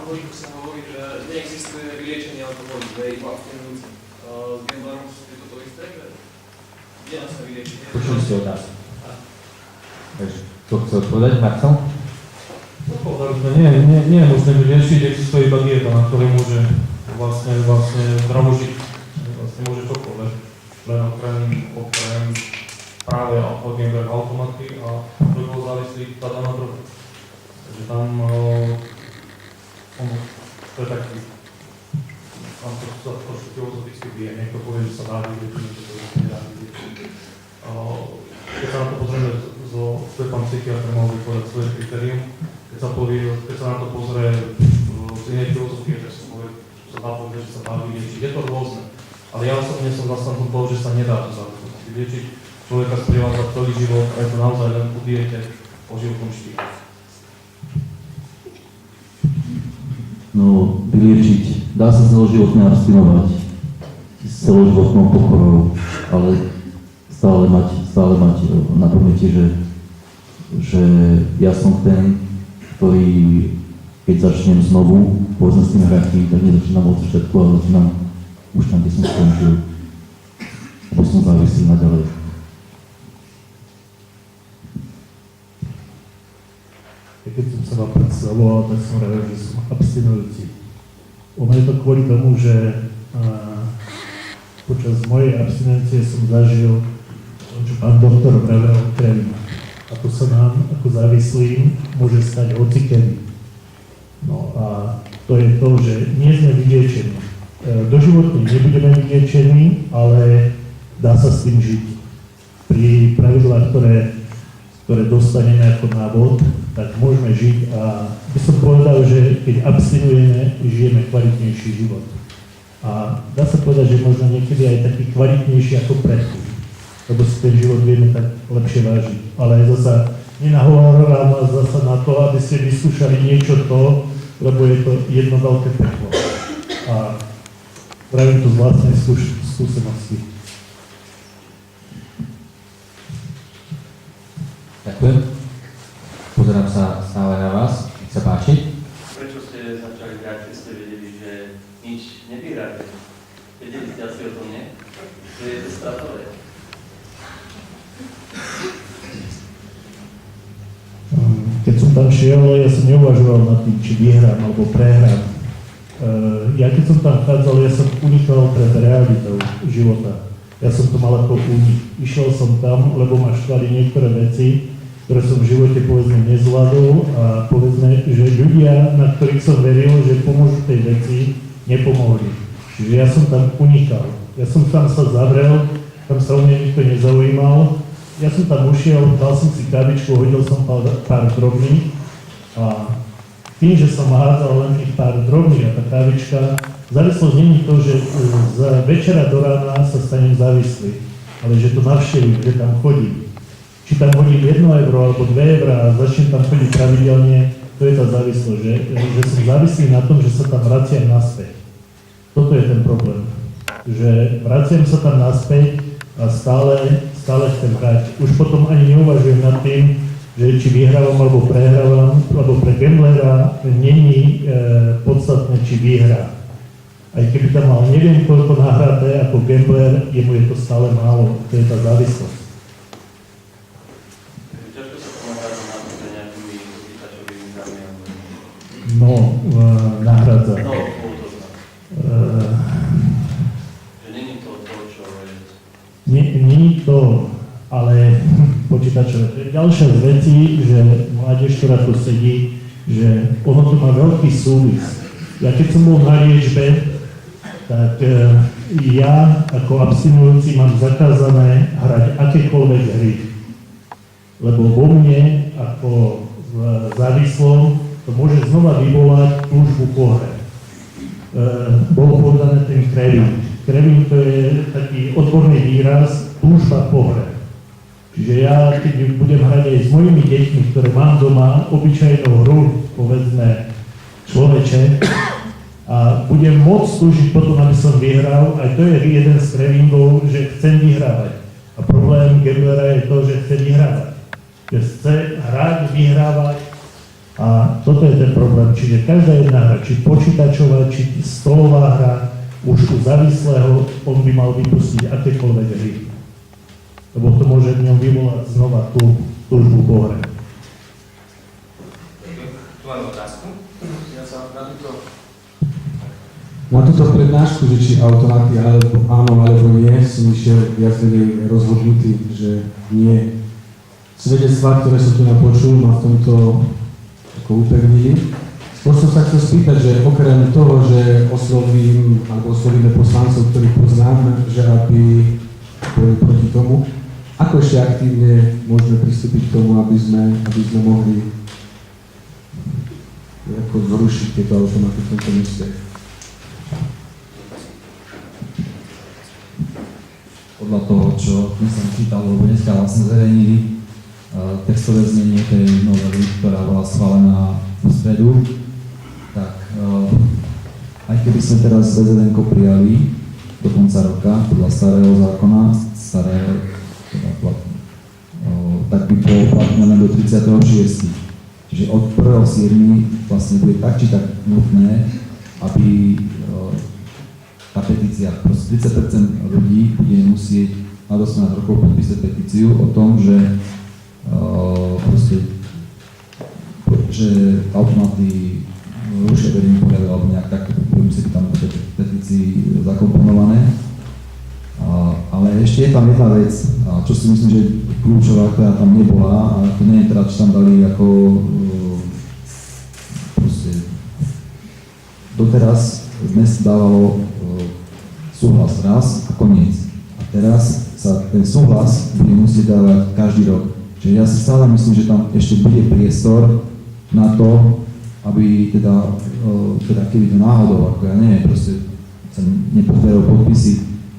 alkoholiku sa hovorí, že neexistuje vyliečenie alkoholizmu, je iba abstinujúci. S gamblerom je to isté, že je na sa vyliečenie. Počuli ste otázku. Takže, to chcel povedať, Marcel? Nie je možné vyriešiť, existuje iba dieta, na ktorej môže vlastne zdravo žiť. Vlastne môže čokoľvek. Len okrem práve gambler automaty a kto bol závislý, padá na drogu. Takže tam to je taký, tam to sa trošku filozoficky bije. Niekto povie, že sa dá vidieť, niekto povie, že sa nedá vidieť. Keď sa na to pozrieme, to je pán psychiatr, mal by povedať svoje kritérium. Keď sa na to pozrie z inej filozofie, že sa dá povedať, že sa dá vyliečiť. Je to rôzne. Ale ja osobne som zastancom toho, že sa nedá to závislosť vyliečiť. Človeka sprevádza celý život a je to naozaj len po diete, po životnom štýle. No, vyliečiť. Dá sa celoživotne abstinovať s celoživotnou pokorou, ale stále mať na pamäti, že ja som ten, ktorý, keď začnem znovu, povedzme s tým hraním, tak nezačínam od všetko, ale začínam už tam, kde som skončil. Lebo som závislý naďalej. Keď som sa vám predstavoval, tak som hovoril, že som abstinujúci. Ono je to kvôli tomu, že počas mojej abstinencie som zažil, čo pán doktor vravel, krevina. A to sa nám ako závislým môže stať hocikedy. No a to je to, že nie sme vyliečení. Doživotne nebudeme vyliečení, ale dá sa s tým žiť. Pri pravidlách, ktoré dostaneme ako návod, tak môžeme žiť a by som povedal, že keď abstinujeme, žijeme kvalitnejší život. A dá sa povedať, že možno niekedy aj taký kvalitnejší ako predtým, lebo si ten život vieme tak lepšie vážiť. Ale zasa nenahováram vás zasa na to, aby ste vyskúšali niečo to, lebo je to jedno veľké peklo. A pravím to z vlastnej skúsenosti. Ďakujem. Pozerám sa stále na vás. Nech sa páči. Prečo ste začali hrať, keď ste vedeli, že nič nepíráte? Vedeli ste asi o tom, nie? Že je to stratové. Keď som tam šiel, ja som neuvažoval nad tým, či vyhrám alebo prehrám. Ja keď som tam vchádzal, ja som unikal pred realitou života. Ja som to mal ako únik. Išiel som tam, lebo ma štvali niektoré veci, ktoré som v živote povedzme nezvládol a povedzme, že ľudia, na ktorých som veril, že pomôžu tej veci, nepomohli. Čiže ja som tam unikal. Ja som tam sa zavrel, tam sa o mňa nikto nezaujímal. Ja som tam ušiel, dal som si kavičku, hodil som pár drobných a tým, že som hádzal len tých pár drobných a tá kavička, závislosť nie je to, že z večera do rána sa stanem závislý, ale že to navštevím, že tam chodím. Či tam hodím 1 euro alebo 2 eurá a začnem tam chodiť pravidelne, to je tá závislosť, že som závislý na tom, že sa tam vraciam naspäť. Toto je ten problém, že vraciam sa tam naspäť a stále chcem hrať. Už potom ani neuvažujem nad tým, že či vyhrávam alebo prehrávam, lebo pre gamblera není podstatné, či vyhrá. Aj keby tam mal neviem koľko nahraté ako gambler, jemu je to stále málo, to je tá závislosť. Ťažko sa to nahrádza na to nejakými počítačovými hrami? No, nahrádza. No, bolo to znamená. Že není to to, čo je... Nie to, ale počítačové. Ďalšia z vecí, že mládež, ktorá tu sedí, že ono to má veľký súvis. Ja keď som bol na liečbe, tak ja ako abstinujúci mám zakázané hrať akékoľvek hry. Lebo vo mne, ako závislom, to môže znova vyvolať túžbu po hre. Bolo povedané ten craving. Craving to je taký odborný výraz, túžba po hre. Čiže ja, keď budem hrať aj s mojimi deťmi, ktoré mám doma, obyčajnú hru, povedzme, človeče, a budem môcť túžiť potom, aby som vyhral, aj to je jeden z cravingov, že chcem vyhrávať. A problém gamblera je to, že chce vyhrávať. Že chce hrať, vyhrávať a toto je ten problém, čiže každá jedna hra, či počítačová, či stolová hra, už u závislého on by mal vypustiť akékoľvek hry. Lebo to môže v ňom vyvolať znova tú túžbu po hre. Tu mám otázku. Ja sa na túto prednášku, že či automaty alebo áno alebo nie, som išiel viac menej rozhodnutý, že nie. Svedectvá, ktoré som tu napočul, ma v tomto ako upevnili. Skôr som sa chcel spýtať, že okrem toho, že oslovíme poslancov, ktorých poznám, že aby boli proti tomu, ako ešte aktívne môžeme pristúpiť k tomu, aby sme mohli ako zrušiť tieto automaty v tomto meste? Podľa toho, čo som čítal, lebo dneska vlastne zverejnili textové znenie tej novely, ktorá bola schválená v stredu, tak aj keby sme teraz VZN-ko prijali do konca roka, podľa starého zákona, tak by bolo uplatnené do 36. Čiže od 1.7. vlastne bude tak či tak nutné, aby tá petícia, proste 30% ľudí bude musieť na 18 rokov podpísať petíciu o tom, že že automaty rušia verejný poriadok alebo nejak takto bude musieť tam v petícii zakomponované. Ale ešte je tam jedna vec, čo si myslím, že je kľúčová, ktorá tam nebola, a to nie je teda, čo tam dali ako proste doteraz dnes dávalo súhlas raz a koniec. A teraz sa ten súhlas bude musieť dávať každý rok. Čiže ja si stále myslím, že tam ešte bude priestor na to, aby teda keby to náhodou, ako ja neviem, proste sa nepotrebujú podpisy,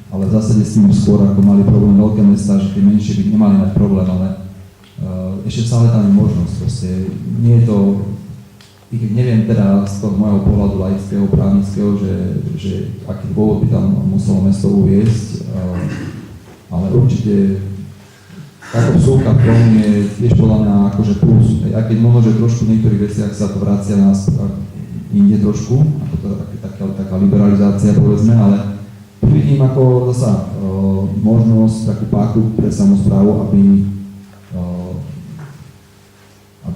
ale v zásade s tým skôr ako mali problém veľké mestá, že tie menšie by nemali mať problém, ale ešte stále tam je možnosť, proste nie je to, i keď neviem teda z toho môjho pohľadu laického, právnického, že aký dôvod by tam muselo mesto uviesť, ale určite táto vsúka v tom je tiež podľa mňa akože plus, aj keď možno, že trošku v niektorých veciach sa to vracia nás inde trošku, ako to taká liberalizácia povedzme, ale vidím ako zasa možnosť, takú páku pre samosprávu, aby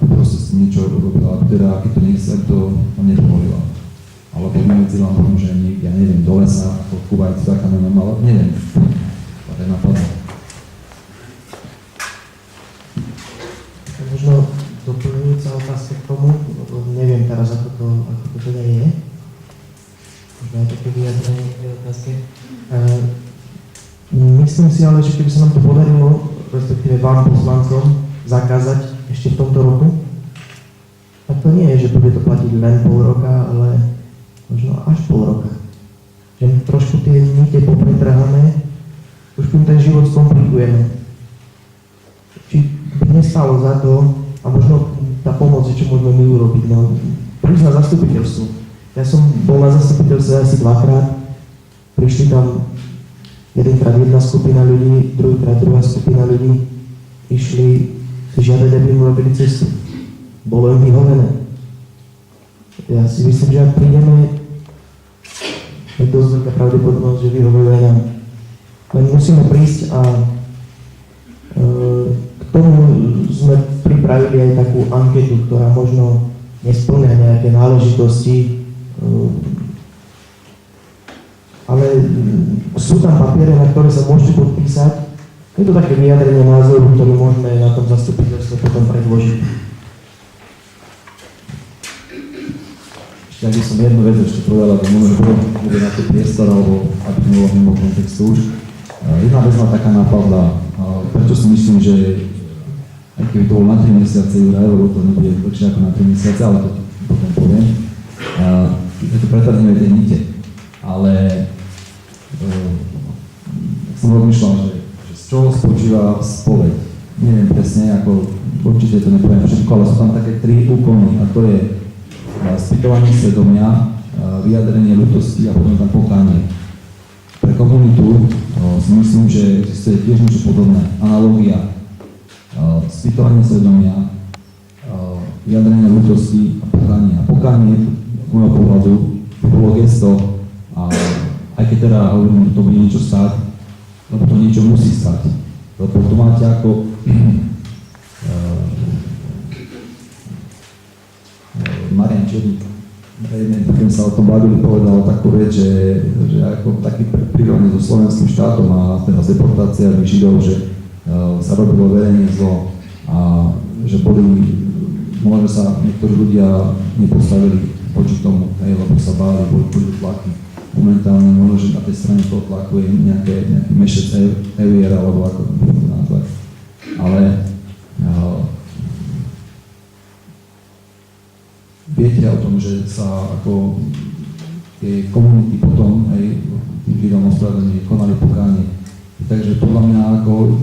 proste s tým niečo robila, teda keď to nechce, to nedovolila. Alebo vymedzila možno, že niekde, ja neviem, do lesa, ako Kuvajci, taká neviem, ale neviem, to je napadlo. Možno doplňujúca otázka k tomu, neviem teraz, ako to teda je. Možno aj také vyjadrenie k tej otázke. Myslím si ale, že keby sa nám to podarilo, respektíve vám poslancom, zakázať ešte v tomto roku, tak to nie je, že bude to platiť len pol roka, ale možno až pol roka. Že trošku tie nite popretrháme, trošku ten život skomplikujeme. Či by nestalo za to, a možno tá pomoc, čo môžeme my urobiť, no, prísť na zastupiteľstvo. Ja som bol na zastupiteľstve asi 2-krát, prišli tam jedenkrát jedna skupina ľudí, druhýkrát druhá skupina ľudí, išli si žiadať, aby im urobili cestu. Bolo im vyhovené. Ja si myslím, že ak prídeme, je dosť veľká pravdepodobnosť, že vyhovujú aj nám. Len musíme prísť a k tomu sme pripravili aj takú anketu, ktorá možno nespĺňa nejaké náležitosti, ale sú tam papiere, na ktoré sa môžete podpísať. Je to také vyjadrenie názoru, ktorý môžeme na tom zastupiteľstve potom predložiť. Ešte ak by som jednu vec ešte povedal, aby možno bude na to priestor, alebo aby nebolo mimo kontextu už. Jedna vec ma taká napadla, prečo si myslím, že aj keby to bolo na 3 mesiace, lebo to nebude dlhšie ako na 3 mesiace, ale to potom poviem. Je to pretrhneme tie nite, ale som rozmýšľal, že z čoho spočíva spoveď. Neviem presne, ako určite to nepoviem všetko, ale sú tam také 3 úkony, a to je spýtovanie svedomia, vyjadrenie ľútosti a potom tam pokánie. Pre komunitu si myslím, že existuje tiež niečo podobné. Analogia, spýtovanie svedomia, vyjadrenia ľútosti a pokánie. A pokánie, z môjho pohľadu, bolo gesto, a aj keď teda hovorím, že to bude niečo stáť, lebo to niečo musí stať. Lebo to máte ako Marian Černík, keď sa o tom bavili, povedal takú vec, že ako taký prírodný so slovenským štátom a teraz deportácia Židov, že sa robilo verejne zlo a že boli, možno sa niektorí ľudia nepostavili voči tomu, lebo sa báli, boli tlaky. Momentálne možno, že na tej strane toho tlaku je nejaký mešec evier, alebo ako to budeme nazvať. Ale viete o tom, že sa ako tie komunity potom tým ľuďom ospravedlnili, konali pokánie. Takže podľa mňa ako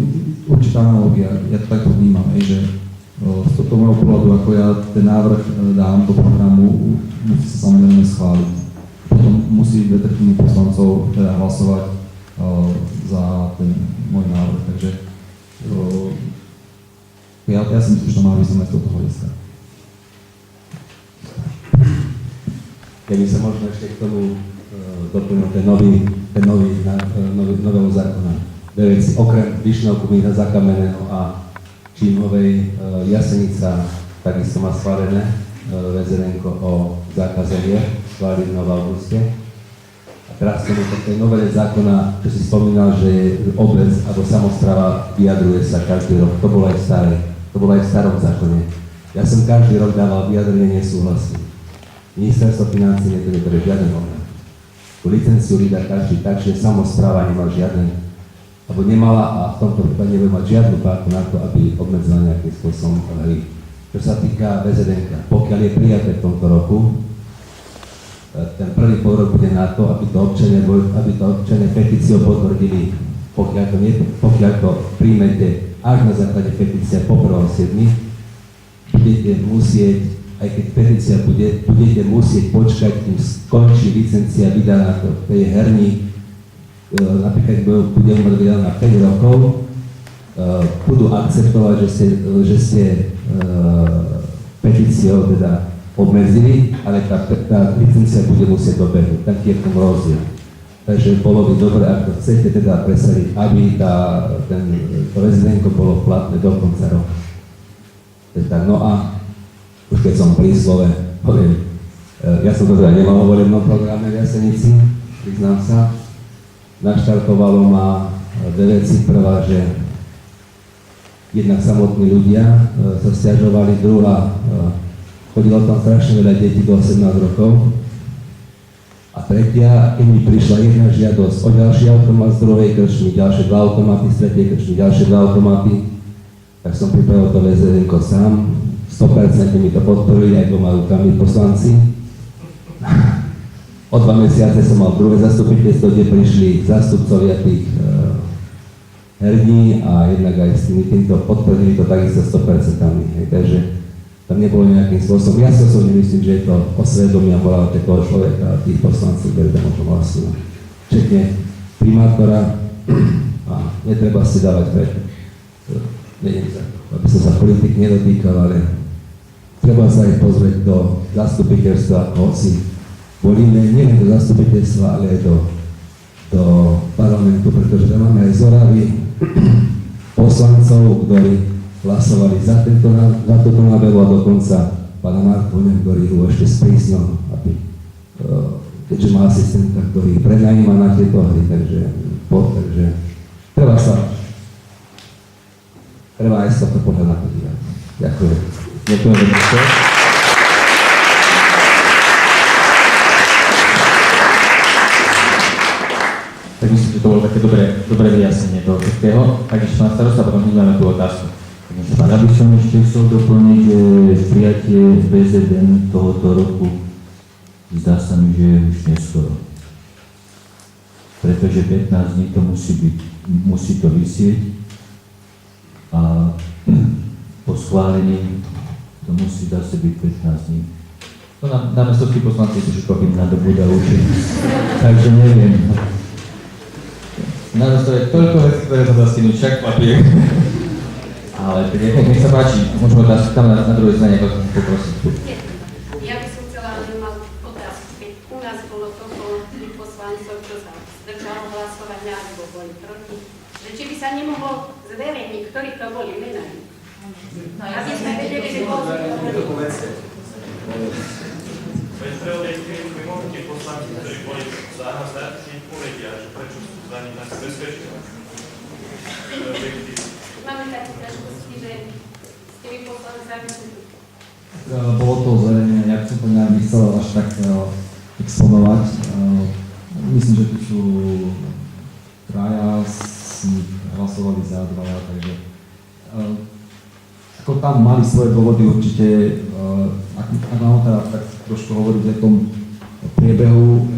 určitá analogia, ja to takto vnímam, že z tohto môjho pohľadu, ako ja ten návrh dám do programu, musí sa samozrejme schváliť. Potom musí 2/3 poslancov teda hlasovať za ten môj návrh, takže ja si myslím, že to má význam aj z tohto hľadiska. Keby sa možno ešte k tomu doplnil ten nového zákona. Dve veci, okrem Vyšného Kubína, Zakameného a Čímovej Jasenica takisto má schválené VZN-ko o zákaze hier, schválené v auguste. A teraz k tomu tej novele zákona, čo si spomínal, že obec alebo samospráva vyjadruje sa každý rok, to bolo aj v starom zákone. Ja som každý rok dával vyjadrenie nesúhlasu. Ministerstvo financií neberie žiaden ohľad. Tú licenciu vydá každý, takže samospráva nemá žiaden, alebo nemala a v tomto prípade nebude mať žiadnu páku na to, aby obmedzila nejakým spôsobom hry. Čo sa týka VZN-ka, pokiaľ je prijaté v tomto roku, ten prvý polrok bude na to, aby to občania petíciou potvrdili, pokiaľ to príjmete až na základe petície po 1.7. budete musieť, aj keď petícia budete musieť počkať, kým skončí licencia vydaná tej herni, napríklad bude mať vydaná na 5 rokov, budú akceptovať, že ste petíciou teda obmedzili, ale tá licencia bude musieť dobehnúť. Taký je ten rozdiel. Takže bolo by dobre, ak to chcete teda presadiť, aby to VZN-ko bolo platné do konca roka. No a už keď som pri slove, poviem, ja som to teda nemal vo volebnom programe v Jasenici, priznám sa. Naštartovalo ma dve veci. Prvá, že jednak samotní ľudia sa sťažovali, druhá, chodilo tam strašne veľa detí do 18 rokov. A tretia, keď mi prišla jedna žiadosť o ďalší automat z druhej krčmy, ďalšie 2 automaty, z tretej krčmy, ďalšie 2 automaty, tak som pripravil to VZN-ko sám. 100% mi to podporili aj 2 rukami poslanci. O 2 mesiace som mal druhé zastupiteľstvo, kde prišli zástupcovia tých herní a jednak aj s týmto podporili to takisto 100%. Takže tam nebolo nejakým spôsobom. Ja si osobne myslím, že je to o svedomí a morálke toho človeka a tých poslancov, ktorí tam o tom hlasujú. Včetne primátora a netreba si dávať preto. Neviem sa, aby som sa politik nedotýkal, ale treba sa aj pozrieť do zastupiteľstva, hoci volíme nie do zastupiteľstva, ale aj do parlamentu, pretože tam máme aj z Oravy poslancov, ktorí hlasovali za túto novelu a dokonca pána Markoňa, ktorý ho ešte sprísnil, aby, keďže má asistenta, ktorý prenajíma na tieto hry, takže treba aj z tohto pohľadu na to dívať. Ďakujem. Ďakujem veľmi. Tak myslím, že to bolo také dobré vyjasnenie toho všetkého. Tak ešte pán starosta, potom hneď tú otázku. Ja by som ešte chcel doplniť, že prijatie VZN tohoto roku zdá sa mi, že je už neskoro. Pretože 15 dní to musí to vysieť a po schválení to musí zase byť 15 dní. To dáme stovky poslanci, si všetko kým na to bude určiť. Takže neviem. Na to je toľko vecí, ktoré sa dá stihnúť, však papier. A ale nech sa páči, môžeme otázku tam na druhej strane, ako poprosím. Ja by som chcela len mať otázku, keď u nás bolo toľko poslancov, čo sa zdržalo hlasovania alebo boli proti, že či by sa nemohlo zverejniť, ktorí to boli menami. Aby sme vedeli, že bol Veď pre objektívne by mohli tie poslanci, ktorí boli za nás, povedia, že prečo sú za nich nás bezpečné. Máme také ťažkosti, že s tými poslancami sú tu. Bolo to zverejnené, ja by som to nechcel až tak exponovať. Myslím, že tu sú traja, z nich hlasovali za dvaja, takže ako tam mali svoje dôvody určite, ak mám teda tak trošku hovoriť o tom priebehu,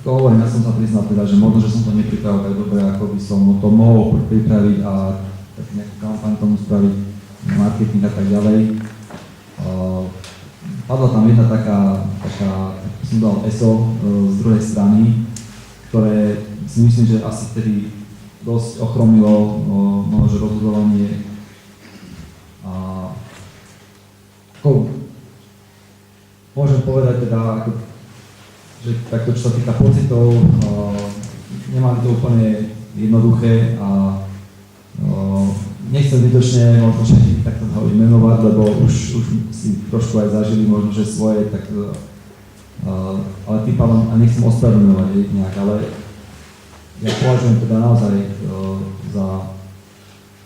ako hovorím, ja som sa priznal teda, že možno, že som to nepripravil tak dobre, ako by som to mohol pripraviť a tak nejakú kampaň tomu spraviť, marketing a tak ďalej. Padla tam jedna taká som dal ESO z druhej strany, ktoré si myslím, že asi vtedy dosť ochromilo možno rozhodovanie. Môžem povedať teda, že takto, čo sa týka pocitov, nemali to úplne jednoduché a nechcem zbytočne možno, že takto ho menovať, lebo už si trošku aj zažili možno, že svoje, tak, ale tým pádom, a nechcem ospravedlňovať nejak, ale ja považujem teda naozaj za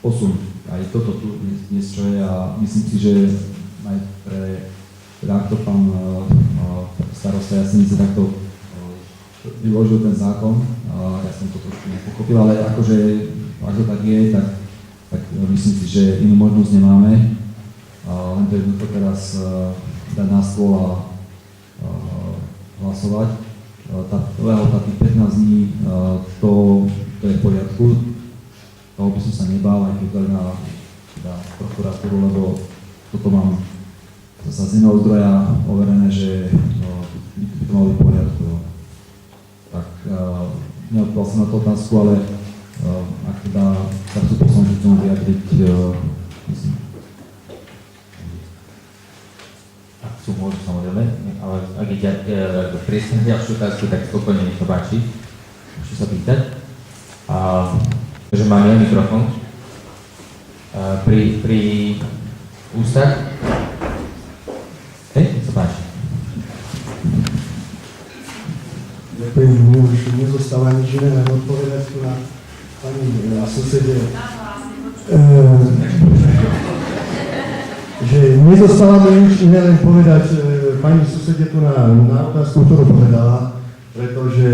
posun aj toto tu dnes, čo je a myslím si, že aj pre ak to pán starosta Jasenice takto vyložil ten zákon, ja som to trošku nepochopil, ale akože, ak to tak je, tak myslím si, že inú možnosť nemáme. Len to jednoducho teraz dať na stôl a hlasovať. Tá lehota tých 15 dní, to je v poriadku. Toho by som sa nebál, aj keď dali na prokuratúru, lebo toto mám zase z iného zdroja overené, že by to malo byť v poriadku. Tak neodpovedal som na tú otázku, ale ak teda sa chcú poslanci k tomu vyjadriť, myslím. Ak sú môžu, samozrejme, ale ak je presne ďalšiu otázku, tak spokojne nech sa páči. Môžete sa pýtať. Takže mám ja mikrofón. Pri ústach. Nech sa páči. Ďakujem, mne už nezostáva nič iné, len odpovedať tu na pani susede. Že nezostáva mi nič iné, len povedať pani susede tu na otázku, ktorú povedala, pretože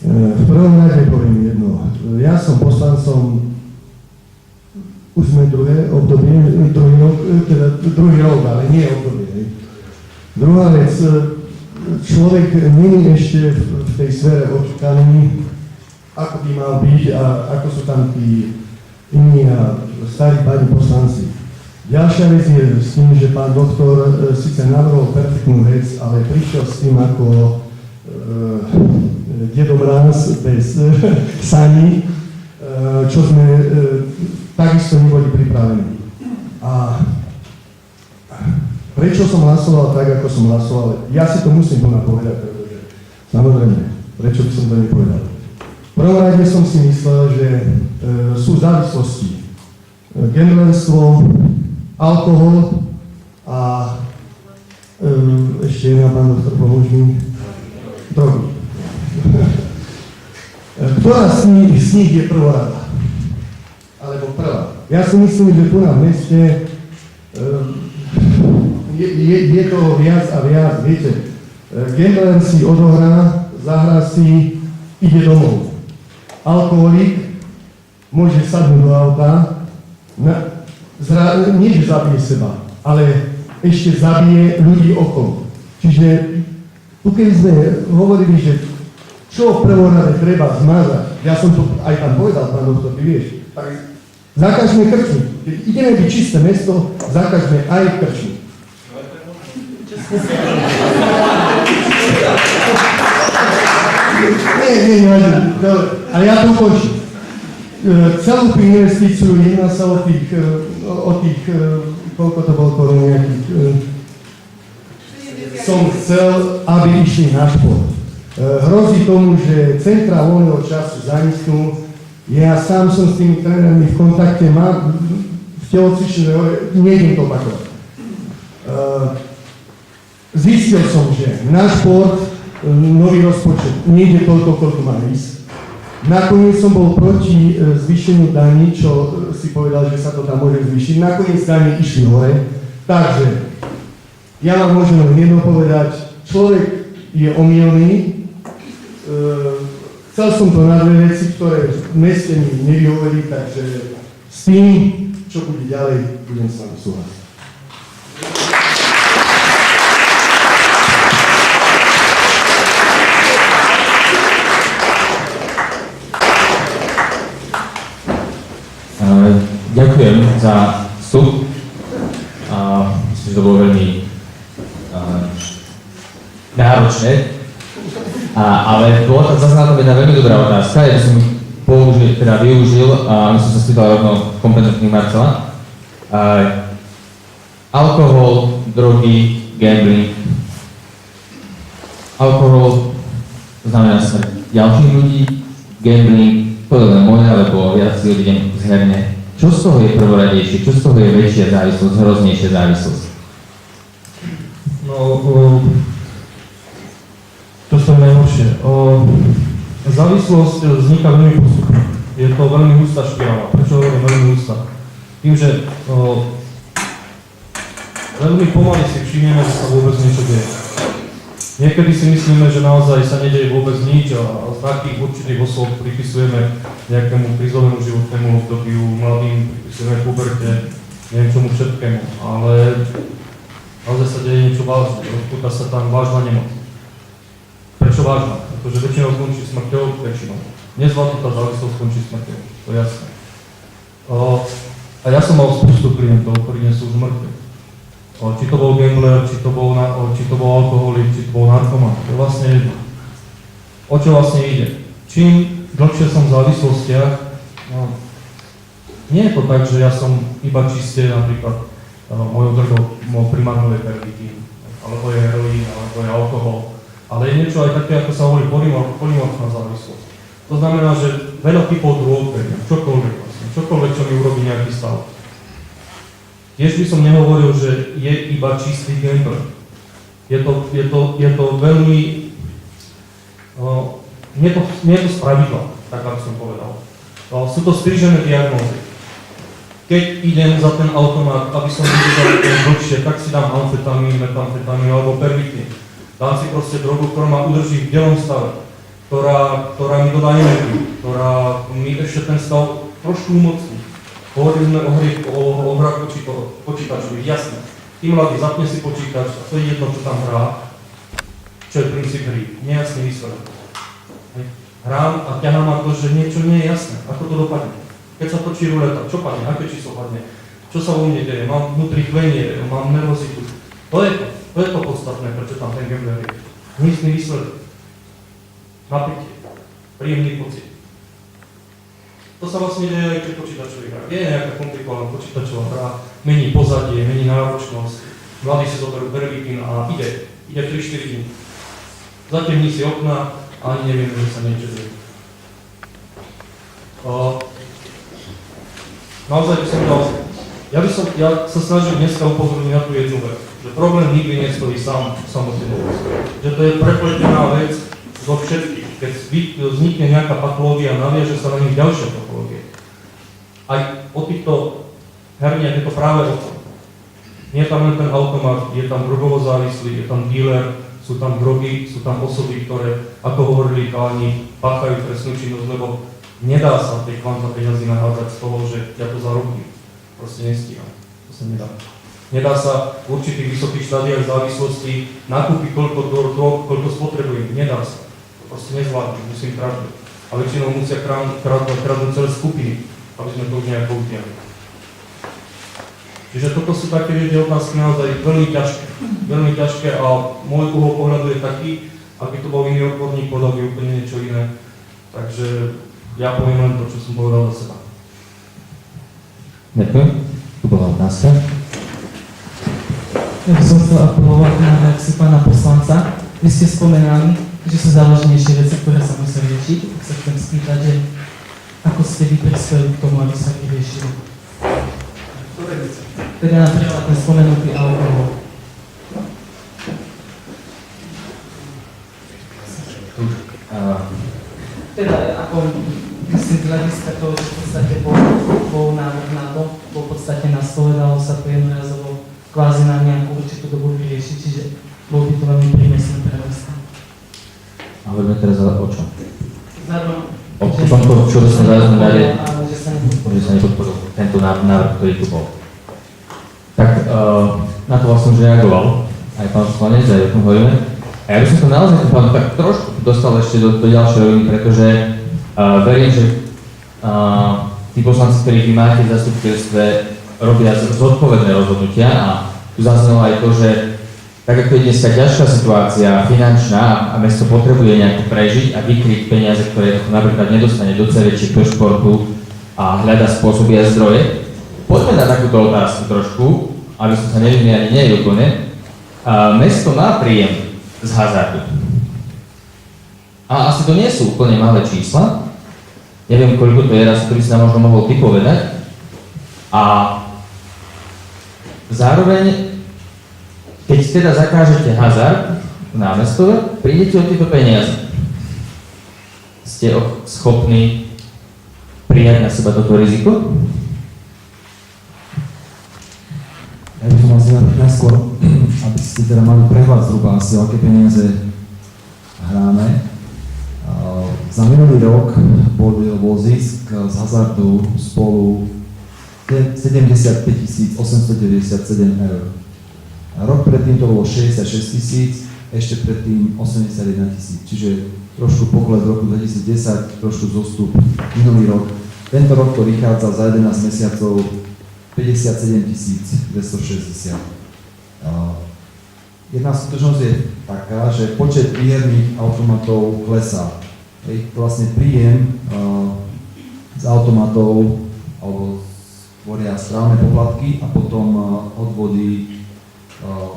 v prvom rade poviem jedno. Ja som poslancom, už sme druhé obdobie, druhý rok, ale nie obdobie. Druhá vec, človek nie je ešte v tej sfére očíkaný, ako by mal byť a ako sú tam tí iní a starí páni poslanci. Ďalšia vec je s tým, že pán doktor síce navrhol perfektnú vec, ale prišiel s tým ako Dedo Mráz bez saní, čo sme takisto neboli pripravení. A prečo som hlasoval tak, ako som hlasoval? Ja si to musím tu napovedať, pretože samozrejme, prečo by som to nepovedal? V prvom rade som si myslel, že sú závislosti. Gamblerstvo, alkohol a ešte jedna, pán doktor, pomôž mi, drogy. Ktorá z nich je prvá? Alebo prvá? Ja si myslím, že tu na meste je toho viac a viac, viete. Gambler si odohrá, zahrá si, ide domov. Alkoholik môže sadnúť do auta, nie že zabije seba, ale ešte zabije ľudí okolo. Čiže tu keď sme hovorili, že čo v prvom rade treba zmazať, ja som to aj tam povedal, pán doktor, ty vieš, tak zakažme krčmy. Keď ideme byť čisté mesto, zakažme aj krčmy. Nie, ale ja to ukončím. celú tú investíciu jedná sa o tých, koľko to bolo korun nejakých, som chcel, aby išli na šport. Hrozí tomu, že centra voľného času zaniknú. Ja sám som s tými trénermi v kontakte, mám v telocvične, nejdem to opakovať. Zistil som, že na šport nový rozpočet nejde toľko, koľko má ísť. Nakoniec som bol proti zvýšeniu daní, čo si povedal, že sa to tam môže zvýšiť. Nakoniec dani išli hore. Takže ja vám môžem len jedno povedať, človek je omylný. Chcel som to na dve veci, ktoré v meste mi nevyhovorili, takže s tým, čo bude ďalej, budem s vami súhlasiť. Ďakujem za vstup. Myslím, že to bolo veľmi náročné. Ale bola tam zase na tom jedna veľmi dobrá otázka, ja som využil a myslím, že sa spýtal rovno kompetentný Marcela. Alkohol, drogy, gambling. Alkohol znamená smrť ďalších ľudí, gambling, podľa moja, alebo viac ľudí idem zherne. Čo z toho je prvoradejšie? Čo z toho je väčšia závislosť, hroznejšia závislosť? No, čo sa je najhoršie? Závislosť vzniká veľmi postupne. Je to veľmi hustá špirála. Prečo hovorím veľmi hustá? Tým, že veľmi pomaly si všimneme, že sa vôbec niečo deje. Niekedy si myslíme, že naozaj sa nedeje vôbec nič a takých určitých osôb pripisujeme nejakému krizovému životnému obdobiu, mladým pripisujeme puberte, neviem čomu všetkému, ale naozaj sa deje niečo vážne, rozpúta sa tam vážna nemoc. Prečo vážna? Pretože väčšinou skončí smrťou, väčšinou. Nezvládnutá závislosť skončí smrťou, to je jasné. A ja som mal spustu klientov, ktorí nie sú už mŕtvi. Či to bol gambler, či to bol alkoholik, či to bol narkoman. To je vlastne jedno. O čo vlastne ide? Čím dlhšie som v závislostiach, no, nie je to tak, že ja som iba čiste napríklad mojou drogou primárnou je pervitín, alebo je heroín, alebo je alkohol. Ale je niečo aj také, ako sa hovorí polymorfná závislosť. To znamená, že veľa typov drog, čokoľvek, čo mi urobí nejaký stav. Tiež by som nehovoril, že je iba čistý gambler. Je to veľmi... nie je to spravidla, tak ako som povedal. Sú to skrížené diagnózy. Keď idem za ten automat, aby som vydržal dlhšie, tak si dám amfetamín, metamfetamín alebo pervitín. Dám si proste drogu, ktorá ma udrží v delom stave, ktorá mi dodá energiu, ktorá mi ešte ten stav trošku umocní. Hovorili sme o hrách počítačových, jasné. Tí mladí, zapne si počítač a to je jedno, čo tam hrá, čo je princíp hry, nejasný výsledok. Hrám a ťahá ma to, že niečo nie je jasné, ako to dopadne. Keď sa točí ruleta, čo padne, aké číslo padne, čo sa vo mne deje, mám vnútri chvenie, mám nervozitu. To je to podstatné, prečo tam ten gambler je. Nízny výsledok. Napätie, príjemný pocit. To sa vlastne deje aj pri počítačových hrách. Je nejaká komplikovaná počítačová hra, mení pozadie, mení náročnosť, mladí si zoberú pervitín a ide 3-4 dní. Zatemní si okna a ani nevieme, že sa niečo deje. Naozaj by som dal, ja sa snažím dneska upozorniť na tú jednu vec, že problém nikdy nestojí samotný. Že to je prepletená vec zo všetkých. Keď vznikne nejaká patológia, naviaže sa na nich ďalšia patológia. Aj o týchto herniach je to práve o tom. Nie je tam len ten automat, je tam drogovo závislý, je tam dealer, sú tam drogy, sú tam osoby, ktoré, ako hovorili chalani, páchajú trestnú činnosť, lebo nedá sa tej kvanta peňazí nahádzať z toho, že ja to zarobím. Proste nestíham. To sa nedá. Nedá sa v určitých vysokých štádiách závislosti nakúpiť koľko spotrebujem. Nedá sa. Proste nezvládnem, musím kradnúť. A väčšinou musia kradnúť celé skupiny, aby sme to už nejako utiahli. Čiže toto sú také otázky naozaj veľmi ťažké a môj uhol pohľadu je taký, ak by to bol iný odborník, podal by úplne niečo iné. Takže ja poviem len to, čo som povedal za seba. Ďakujem. Tu bola otázka. Ja by som chcel apelovať na reakciu pána poslanca. Vy ste spomenali, že sú závažnejšie veci, ktoré sa musia riešiť. Tak sa chcem spýtať, že ako ste vy prispeli k tomu, aby sa vyriešili? Ktoré veci? Teda napríklad ten spomenutý alkohol. Teda ako myslím, z hľadiska toho, že v podstate bol návrh na to, bol v podstate na stole, dalo sa to jednorazovo kvázi na nejakú určitú dobu vyriešiť, čiže bol by to veľmi prínosný pre vás. A hovoríme teraz o čom? Vzhľadom, O tomto, čo som zarazil na že sa nepodporil tento návrh, ktorý tu bol. Tak na to vlastne už reagoval aj pán poslanec, aj o tom hovoríme. A ja by som to naozaj tak trošku dostal ešte do ďalšej roviny, pretože verím, že tí poslanci, ktorých vy máte v zastupiteľstve, robia zodpovedné rozhodnutia a tu zaznelo aj to, že tak ako je dneska ťažká situácia finančná a mesto potrebuje nejako prežiť a vykryť peniaze, ktoré napríklad nedostane do CVčiek, do športu a hľada spôsoby a zdroje, poďme na takúto otázku trošku, aby som sa nevymie ani nie úplne. Mesto má príjem z hazardu. A asi to nie sú úplne malé čísla. Neviem, koľko to je, raz, ktorý si nám možno mohol ty povedať. A zároveň, keď teda zakážete hazard v námestove, prídete o tieto peniaze. Ste schopní prijať na seba toto riziko? Ja by som asi najskôr, aby ste teda mali prehľad zhruba asi, aké peniaze hráme. Za minulý rok bol zisk z hazardu spolu 75 897 eur. Rok predtým to bolo 66 000, ešte predtým 81 000, čiže trošku pokles v roku 2010, trošku zostup minulý rok. Tento rok to vychádza za 11 mesiacov 57 260. Jedna skutočnosť je taká, že počet výherných automatov klesá. Vlastne príjem z automatov alebo tvoria správne poplatky a potom odvody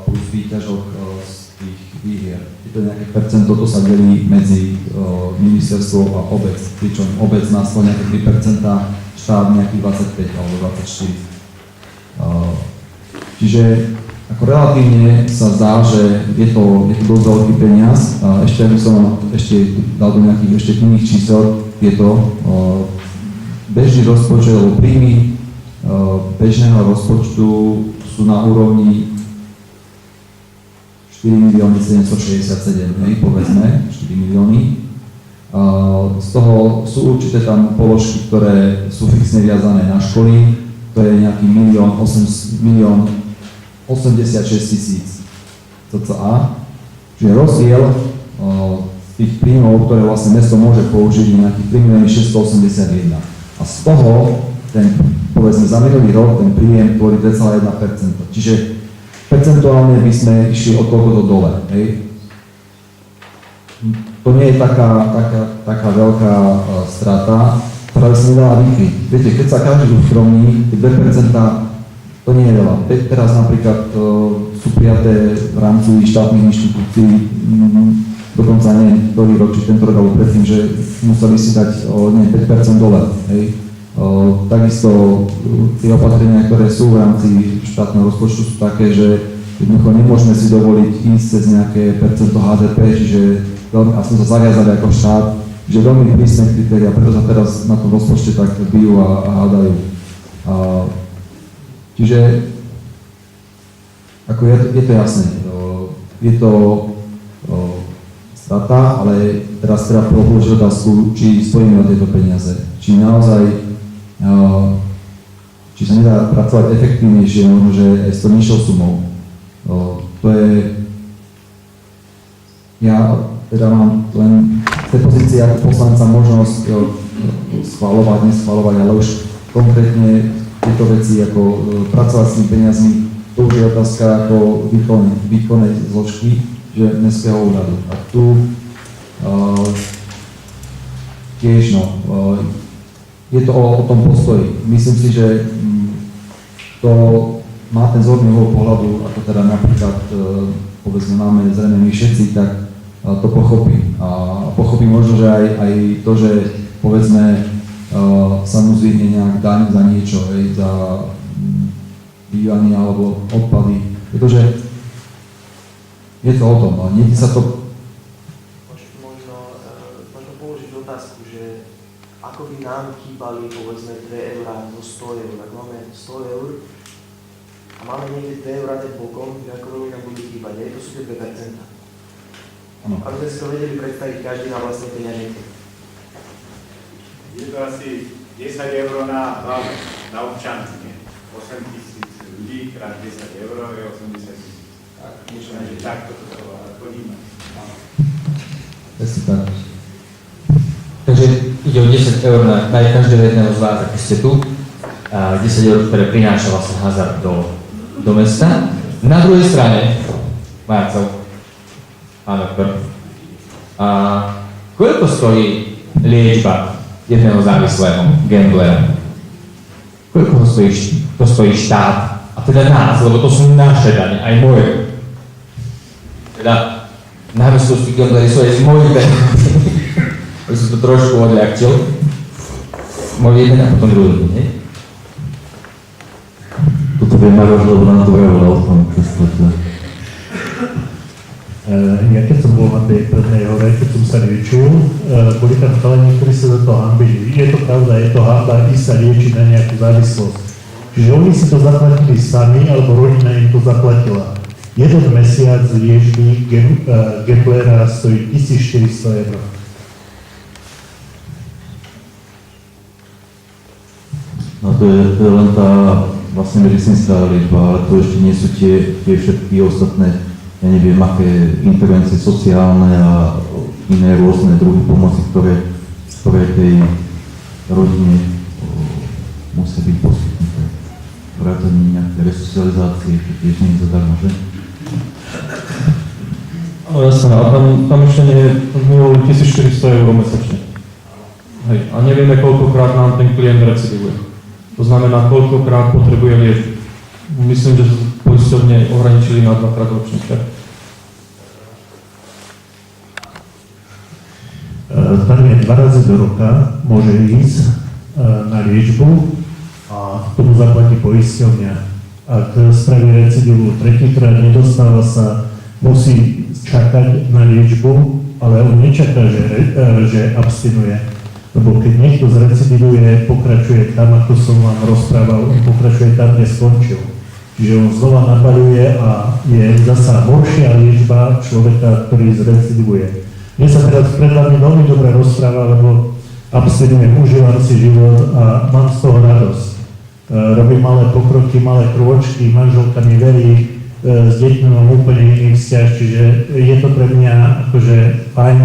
plus výťažok z tých výhier. Je to nejaké percento, to sa delí medzi ministerstvo a obec, pričom obec má svoj nejaké 3%, štát nejakých 25 alebo 24. Čiže ako relatívne sa zdá, že je to dosť veľký peniaz. Ešte aby som dal do nejakých ešte iných čísel, je to bežný rozpočet alebo príjmy bežného rozpočtu sú na úrovni 4 767 000, povedzme, 4 milióny. Z toho sú určité tam položky, ktoré sú fixne viazané na školy, to je nejaký 1 86 000 cca. Čiže rozdiel tých príjmov, ktoré vlastne mesto môže použiť, je nejakých 3 681 000. A z toho, povedzme za minulý rok, ten príjem tvorí 2,1%. Čiže percentuálne by sme išli od tohto dole. Hej. To nie je taká veľká strata, ktorá by sa nedala vykryť. Viete, keď sa každý ustromní, 2% to nie je veľa. Teraz napríklad sú prijaté v rámci štátnych inštitúcií, dokonca nie ktorý rok, či tento rok, alebo predtým, že museli si dať 5% dole. Hej. Takisto tie opatrenia, ktoré sú v rámci štátneho rozpočtu, sú také, že jednoducho nemôžeme si dovoliť ísť cez nejaké percento HDP, čiže veľmi, a sme sa zaviazali ako štát, že veľmi prísne kritéria, preto sa teraz na tom rozpočte tak bijú a hádajú. Čiže ako je to jasné, je to strata, ale teraz treba položiť otázku, či stojíme o tieto peniaze, či naozaj či sa nedá pracovať efektívnejšie, možno, že aj s to nižšou sumou. To je... Ja teda mám len z tej pozície ako poslanca možnosť schvaľovať, neschvaľovať, ale už konkrétne tieto veci, ako pracovať s tými peniazmi, to už je otázka ako výkonnej zložky, že mestského úradu. A tu tiež je to o tom postoji. Myslím si, že to má ten zorný uhol pohľadu, ako teda napríklad povedzme máme zrejme my všetci, tak to pochopí. A pochopí možno, že aj to, že povedzme sa mu zvýhne nejak daň za niečo, za bývanie alebo odpady. Pretože je to o tom, ale niekde sa to... Možno položiť otázku, že ako by nám chýbali povedzme 2 eurá zo 100 eur, tak máme 100 eur a máme niekde 2 eurá dať bokom, že ako veľmi nám budú chýbať, aj to sú tie 2%. Aby sme si to vedeli predstaviť každý na vlastnej peňaženke. Je to asi 10 eur na občanky, nie? 8 000 ľudí krát 10 eur je 80 000. Tak, niečo takto to treba podímať. Presne tak. Takže ide o 10 eur na každého jedného z vás, aký ste tu. 10 eur, ktoré prináša vlastne hazard do mesta. Na druhej strane, Marcel, pán doktor, koľko stojí liečba jedného závislého gamblera? Koľko to stojí štát? A teda nás, lebo to sú naše dane, aj moje. Teda návislosti gamblery sú aj z mojich dane. Ja som to trošku odľahčil. Môj jeden a potom druhý, nie? Toto viem navrť, lebo nám to vravila o tom, čo ste. Ja keď som bol na tej prednej hore, keď som sa liečil, boli tam chalani, ktorí sa za to hanbili. Je to pravda, je to hanba ísť sa liečiť na nejakú závislosť. Čiže oni si to zaplatili sami, alebo rodina im to zaplatila. Jeden mesiac liečby gamblera stojí 1400 eur. No to je len tá vlastne medicínska liečba, ale to ešte nie sú tie všetky ostatné, ja neviem, aké intervencie sociálne a iné rôzne druhy pomoci, ktoré tej rodine musia byť poskytnuté. Vrátane nejaké resocializácie, čo tiež nie je zadarmo, že? No jasné, a tam ešte nie je 1400 eur mesačne. Hej, a nevieme, koľkokrát nám ten klient recidivuje. To znamená, koľkokrát potrebuje liečiť. Myslím, že poisťovne ohraničili na 2-krát ročne. Tam je 2 razy do roka, môže ísť na liečbu a k tomu zaplatí poisťovňa. Ak spraví recidivu 3-krát, nedostáva sa, musí čakať na liečbu, ale on nečaká, že abstinuje. Lebo keď niekto zrecidivuje, pokračuje tam, ako som vám rozprával, on pokračuje tam, kde skončil. Čiže on znova nabaľuje a je zasa horšia liečba človeka, ktorý zrecidivuje. Mne sa teraz pred vami veľmi dobre rozpráva, lebo abstinujem, užívam si život a mám z toho radosť. Robím malé pokroky, malé krôčky, manželka mi verí, s deťmi mám úplne iný vzťah, čiže je to pre mňa akože fajn,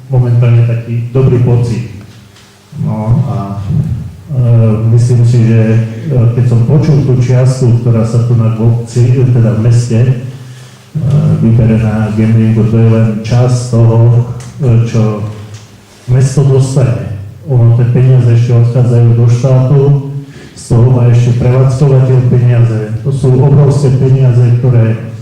momentálne taký dobrý pocit. No a myslím si, že keď som počul tú čiastku, ktorá sa tu na obci, teda v meste, vybere na gamblingu, to je len časť toho, čo mesto dostane. Ono tie peniaze ešte odchádzajú do štátu, z toho má ešte prevádzkovateľ peniaze. To sú obrovské peniaze, ktoré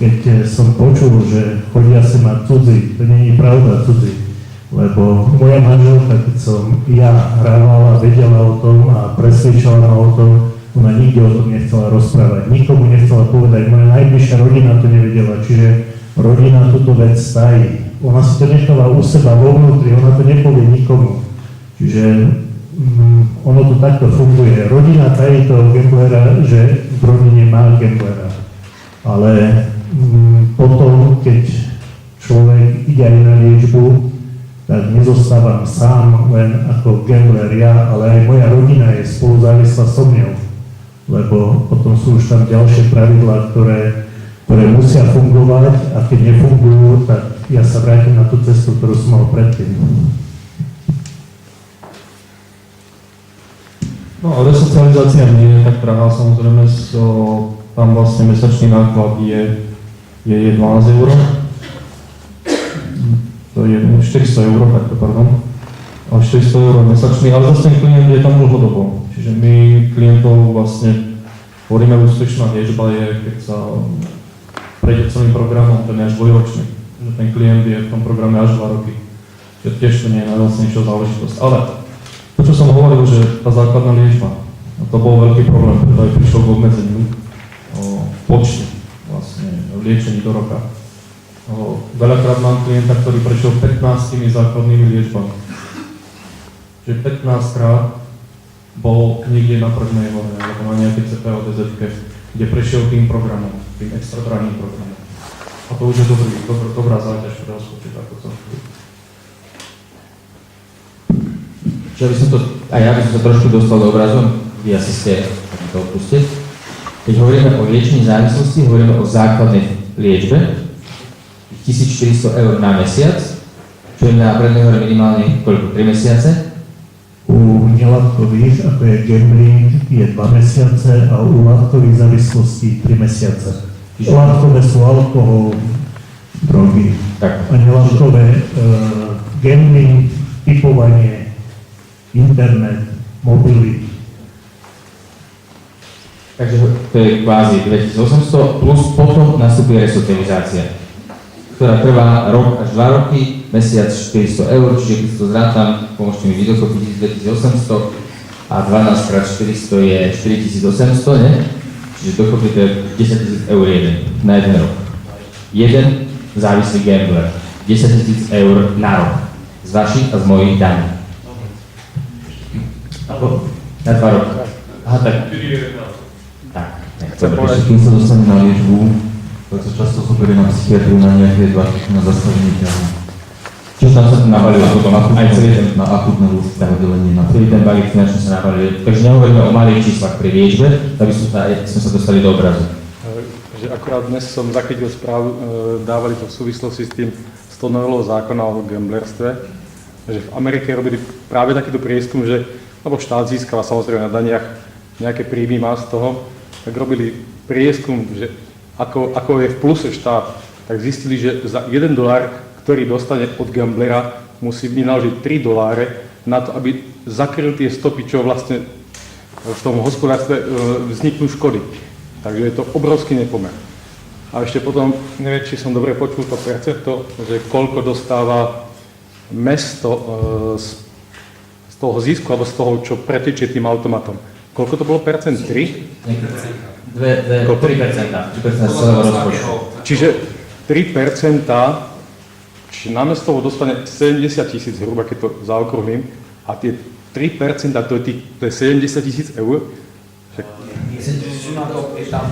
keď som počul, že chodia si mať cudzí, to nie je pravda cudzí. Lebo moja manželka, keď som ja hrávala, vedela o tom a presvedčala ma o tom, ona nikde o tom nechcela rozprávať, nikomu nechcela povedať, moja najbližšia rodina to nevedela, čiže rodina túto vec tají. Ona si to nechala u seba vo vnútri, ona to nepovie nikomu. Čiže ono to takto funguje. Rodina tají toho gamblera, že v rodine má gamblera. Ale potom, keď človek ide aj na liečbu, tak nezostávam sám len ako gambler ja, ale aj moja rodina je spolu závislá so mnou. Lebo potom sú už tam ďalšie pravidlá, ktoré musia fungovať a keď nefungujú, tak ja sa vrátim na tú cestu, ktorú som mal predtým. No a resocializácia nie je tak drahá, samozrejme, tam vlastne mesačný náklad je 12 eur. To je 400 eur, takto, pardon. až 400 eur mesačný, ale zase ten klient je tam dlhodobo. Čiže my klientov vlastne hovoríme, úspešná liečba je, keď sa prejde celým programom, ten je až dvojročný. Ten klient je v tom programe až 2 roky. Čiže tiež to nie je najvlastnejšia záležitosť. Ale to, čo som hovoril, že tá základná liečba, to bol veľký problém, preto aj prišlo k obmedzeniu v počte vlastne liečení do roka. Veľakrát mám klienta, ktorý prešiel 15 základnými liečbami. Čiže 15 krát bol niekde na prvnej hore, alebo na nejakej CPO, DZ-ke, kde prešiel tým programom, tým extradranným programom. A to už je dobrá záťaž pre rozpočet, ako to. Čiže by som to, a ja by som sa trošku dostal do obrazu, vy asi ste, to odpustiť. Keď hovoríme o liečení závislosti, hovoríme o základnej liečbe, 1400 eur na mesiac, čo je na prednej hore minimálne koľko, 3 mesiace? U nelátkových, ako je gambling, je 2 mesiace a u látkových závislostí 3 mesiace. Látkové sú alkohol, drogy a nelátkové gambling, typovanie, internet, mobily. Takže to je kvázi 2800 plus potom nastupuje resocializácia, ktorá trvá rok až 2 roky, mesiac 400 eur, čiže keď to zrátam, pomôžte mi vydokopy 2800 a 12 krát 400 je 4800, ne? Čiže dokopy to je 10 000 eur na jeden rok. Jeden závislý gambler, 10 000 eur na rok, z vašich a z mojich daní. Na 2 roky. Aha, tak. Tak, nechcem povedať. Kým sa dostane na liečbu, preto často sa berie na psychiatriu na nejaké na zastavenie ťahu. Čo tam sa nabalilo potom, aj celý ten na akútne ľudské oddelenie. Celý ten balík finančne sa nabalil. Takže nehovoríme o malých číslach pri liečbe, aby sme sa dostali do obrazu. Že akurát dnes som zachytil správu, dávali to v súvislosti s tou novelou zákona o gamblerstve, že v Amerike robili práve takýto prieskum, že lebo štát získava samozrejme na daniach nejaké príjmy má z toho, tak robili prieskum, že ako je v pluse štát, tak zistili, že za $1, ktorý dostane od gamblera, musí vynaložiť $3 na to, aby zakryl tie stopy, čo vlastne v tom hospodárstve vzniknú škody. Takže je to obrovský nepomer. A ešte potom, neviem, či som dobre počul to percento, že koľko dostáva mesto z toho zisku, alebo z toho, čo pretečie tým automatom. Koľko to bolo percent? 3? 3%. Čiže 3%, či na mesto dostane 70 000 zhruba, keď to zaokrúhlim, a tie 3%, to je 70 000 eur. Je tam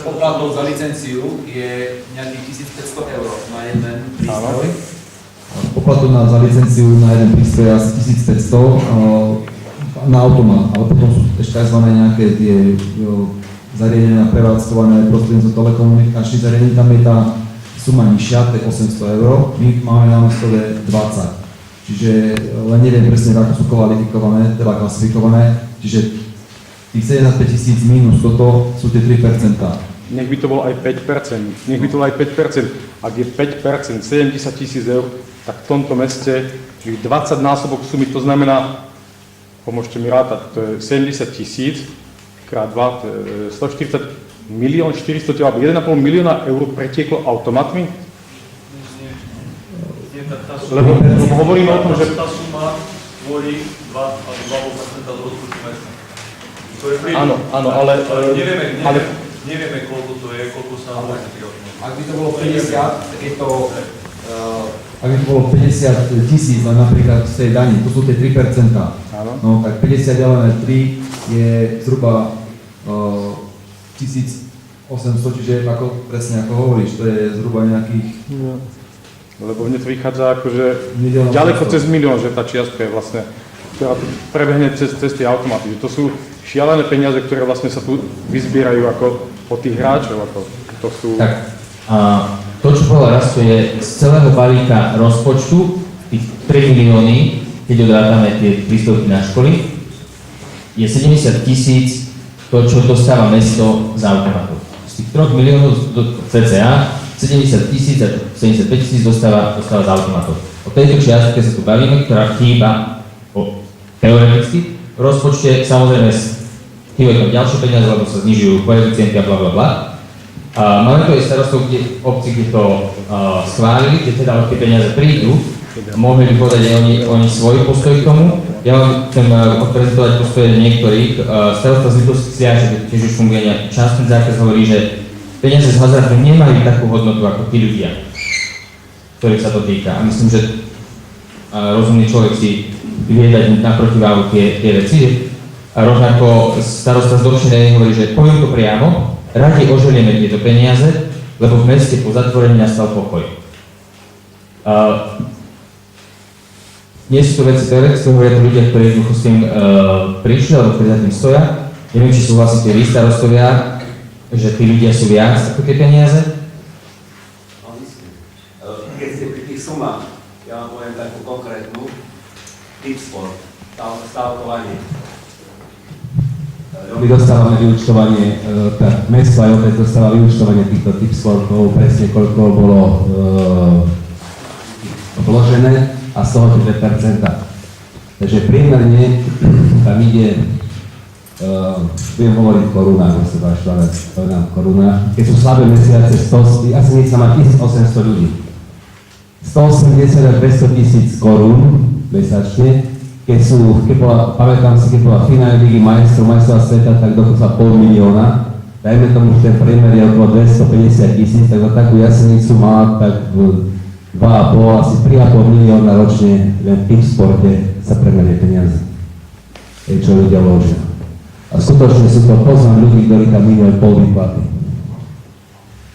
poplatov za licenciu je nejakých 1500 eur na jeden prístroj. Poplatok za licenciu na jeden prístroj je asi 1500 na automat, ale potom sú ešte tzv. Nejaké tie zariadenia prevádzkované prostredníctvom telekomunikačných zariadení, tam je tá suma nižšia, to je 800 eur, my máme na mestove 20. Čiže len neviem presne, ako sú kvalifikované, teda klasifikované, čiže tých 75 000 minus toto sú tie 3%. Nech by to bolo aj 5%, nech by to bolo aj 5%. Ak je 5%, 70 000 eur, tak v tomto meste 20 násobok sumy, to znamená, pomôžte mi rátať, to je 70 000 krát 2, to je 140 400 000, alebo 1,5 milióna eur pretieklo automatmi? Lebo hovoríme o tom, že tá suma tvorí 2% do rozpočtu mesta. Áno, ale nevieme, koľko to je, koľko sa vlastne tých automatov. Ak by to bolo 50, tak je to... Ak by to bolo 50 000, len napríklad z tej dani, to sú tie 3%. No tak 50 delené 3 je zhruba 1800, čiže ako, presne ako hovoríš, to je zhruba nejakých... Lebo mne to vychádza akože ďaleko cez milión, že tá čiastka je vlastne, ktorá prebehne cez tie automaty. To sú šialené peniaze, ktoré vlastne sa tu vyzbierajú ako od tých hráčov. Ako to sú... Tak, to, čo povedal Rasto, je z celého balíka rozpočtu, tých 3 milióny, keď odrátame tie príspevky na školy, je 70 000 to, čo dostáva mesto z automatov. Z tých 3 miliónov cca 70 000 a 75 000 dostáva z automatov. O tejto čiastke sa tu bavíme, ktorá chýba teoreticky. V rozpočte samozrejme chýbajú tam ďalšie peniaze, lebo sa znižujú koeficienty a blablabla. Máme to aj starostov obci, kde to schválili, kde teda tie peniaze prídu. Mohli by povedať aj oni svoj postoj k tomu. Ja vám chcem odprezentovať postoje niektorých. Starosta z Liptovských že tiež už funguje nejaký čas, ten zákaz hovorí, že peniaze z hazardu nemajú takú hodnotu ako tí ľudia, ktorých sa to týka. A myslím, že rozumný človek si vie dať na protiváhu tie veci. A rovnako starosta z Dobšinej hovorí, že poviem to priamo, radi oželieme tieto peniaze, lebo v meste po zatvorení nastal pokoj. Nie sú to veci teoretické, hovoria to ľudia, ktorí jednoducho s tým prišli, alebo ktorí za tým stoja. Neviem, či súhlasíte vy, starostovia, že tí ľudia sú viac ako tie peniaze? Keď ste pri tých sumách, ja vám poviem takú konkrétnu, Tipsport, stavkovanie. My dostávame vyúčtovanie, mesto aj obec dostáva vyúčtovanie týchto Tipsportov, presne koľko bolo vložené a z toho 2%. Takže priemerne tam ide, budem hovoriť v korunách, bo sa váš šlavec, povedám v korunách, keď sú slabé mesiace, asi nech sa má 1800 ľudí. 180 až 200 000 korún mesačne, pamätám si, keď bola finálne ligy majstrova sveta, tak dokonca 500 000, dajme tomu, že ten priemer je okolo 250 000, tak za takú Jasenicu má tak 2,5, asi 3,5 milióna ročne len v Tipsporte sa premerie peniaze, čo ľudia vložia. A skutočne sú to, poznám ľudí, ktorí tam minuli pol výplaty.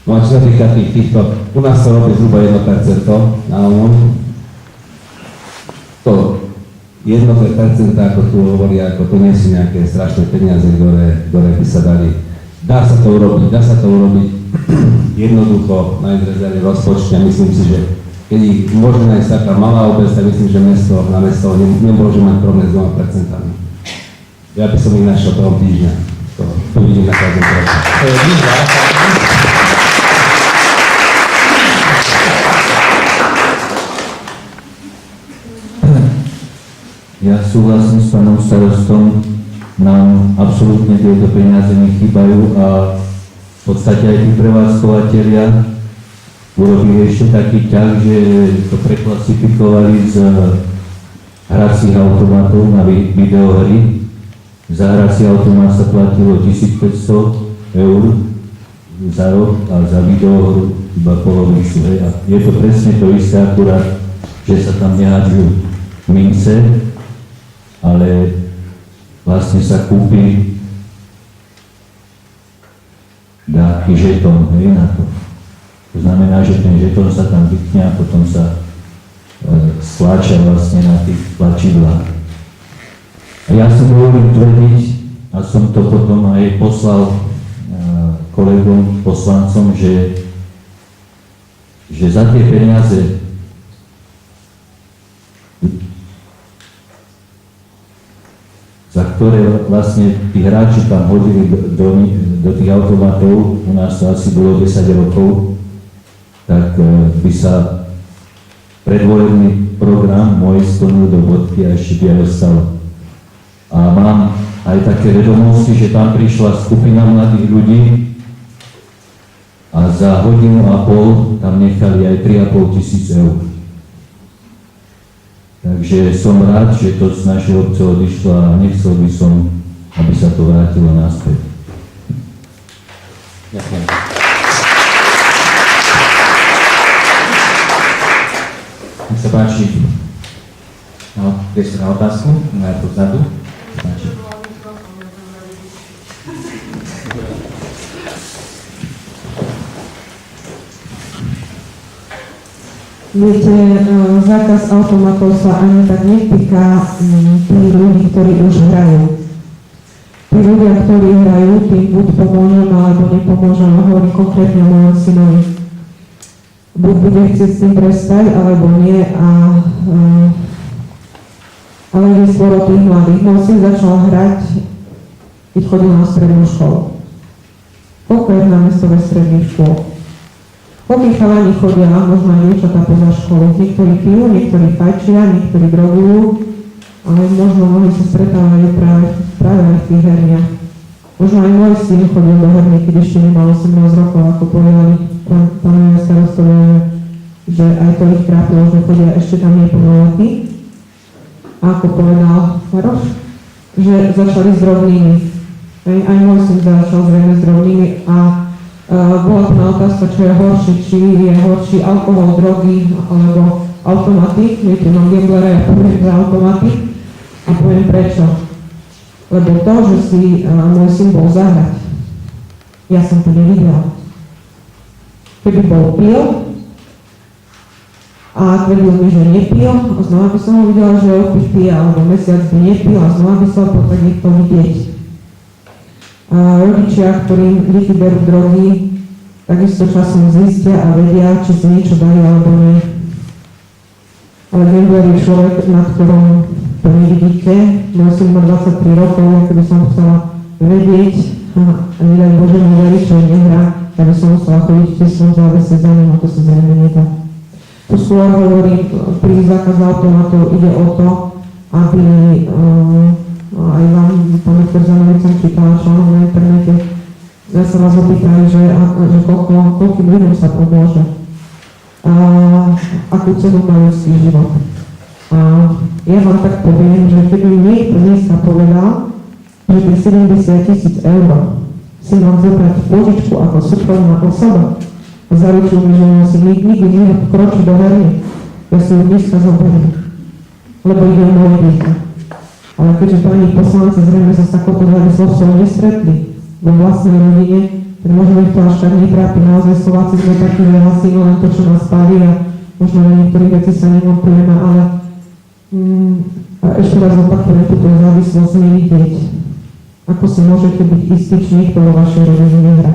No a čo sa týka týchto, u nás to robí zhruba 1% na onom. To 1%, ako tu hovoria, ako to nie sú nejaké strašné peniaze, ktoré by sa dali. Dá sa to urobiť jednoducho, nájsť rezervy v rozpočte a myslím si, že keď ich môže nájsť taká malá obec, tak myslím, že na mesto nemôže mať problém s 2%. Ja by som ich našiel toho týždňa. To vidím na každom kroku. Ja súhlasím s pánom starostom, nám absolútne tieto peniaze nechýbajú a v podstate aj tí prevádzkovateľia urobili ešte taký ťah, že to preklasifikovali z hracích automatov na videohry. Za hrací automat sa platilo 1500 eur za rok a za videohru iba polovicu. A je to presne to isté, akurát, že sa tam nehádzajú mince, ale vlastne sa kúpi nejaký žetón, na to. To znamená, že ten žetón sa tam vypne a potom sa stláča vlastne na tých tlačidlách. A ja som dovolil tvrdiť, a som to potom aj poslal kolegom, poslancom, že za tie peniaze za ktoré vlastne tí hráči tam hodili do tých automatov, u nás to asi bolo 10 rokov, tak by sa predvolebný program môj splnil do bodky a ešte by aj ostal. A mám aj také vedomosti, že tam prišla skupina mladých ľudí a za hodinu a pol tam nechali aj 3,5 000 eur. Takže som rád, že to z našej obce odišlo a nechcel by som, aby sa to vrátilo naspäť. Ďakujem. Nech sa páči. No, vieš na otázku? Na to vzadu. Páči. Viete, zákaz automatov sa ani tak netýka tých ľudí, ktorí už hrajú. Tí ľudia, ktorí hrajú, tým buď pomôžem, alebo nepomôžem, hovorím konkrétne o mojom synovi. Buď bude chcieť s tým prestať, alebo nie, ale je skôr tých mladých. Môj syn začal hrať, keď chodil na strednú školu. Koľko je na mestové stredných škôl? Pokiaľ chalani chodia, možno aj dievčatá poza školu. Niektorí pijú, niektorí fajčia, niektorí drogujú, ale možno mnohí sa stretávajú práve aj v tých herniach. Možno aj môj syn chodil do herny, keď ešte nemal 18 rokov, ako povedali pánovia starostovia, že aj to ich trápilo, že chodia ešte tam neplnoletí. A ako povedal Maroš, že začali s drobnými. Aj môj syn začal zrejme s drobnými a bola to na otázka, čo je horšie, či je horší alkohol, drogy alebo automaty. Viete, mám gamblera, ja poviem za automaty a poviem prečo. Lebo to, že si môj syn bol zahrať, ja som to nevidela. Keby bol pil a tvrdil mi, že nepil, a znova by som ho videla, že opäť pije, alebo mesiac by nepil a znova by som tak niekto vidieť. A rodičia, ktorým deti berú drogy, takisto časom zistia a vedia, či si niečo dajú alebo nie. Ale gambler je človek, na ktorom to nevidíte. Môj syn má 23 rokov, keby som chcela vedieť a nedaj Bože mu veriť, čo nehrá, aby som musela chodiť v tesnom závese za ním, a to sa zrejme nedá. Tu skôr hovorí, pri zákaze automatov ide o to, aby aj vám, pán doktor Zanovič, som čítala článok na internete, ja sa vás opýtali, že koľkým ľuďom sa pomôže, akú cenu majú si život. A ja vám tak poviem, že keby niekto dneska povedal, že pri 70 000 eur si mám zobrať požičku ako súkromná osoba a zaručil mi, že si nikdy nevkročí do herny, ja si ju dneska zoberiem, lebo ide o moje dieťa. Ale keďže pani poslanci zrejme sa s takouto závislosťou nestretli vo vlastnej rodine, tak možno ich to až tak netrápi. Naozaj Slováci sme takí veľasí, len to, čo nás páli a možno na niektorých veci sa nemontujeme, ale ešte raz opakujem túto závislosť nevidieť. Ako si môžete byť istí, či niekto vo vašej rodine nehrá.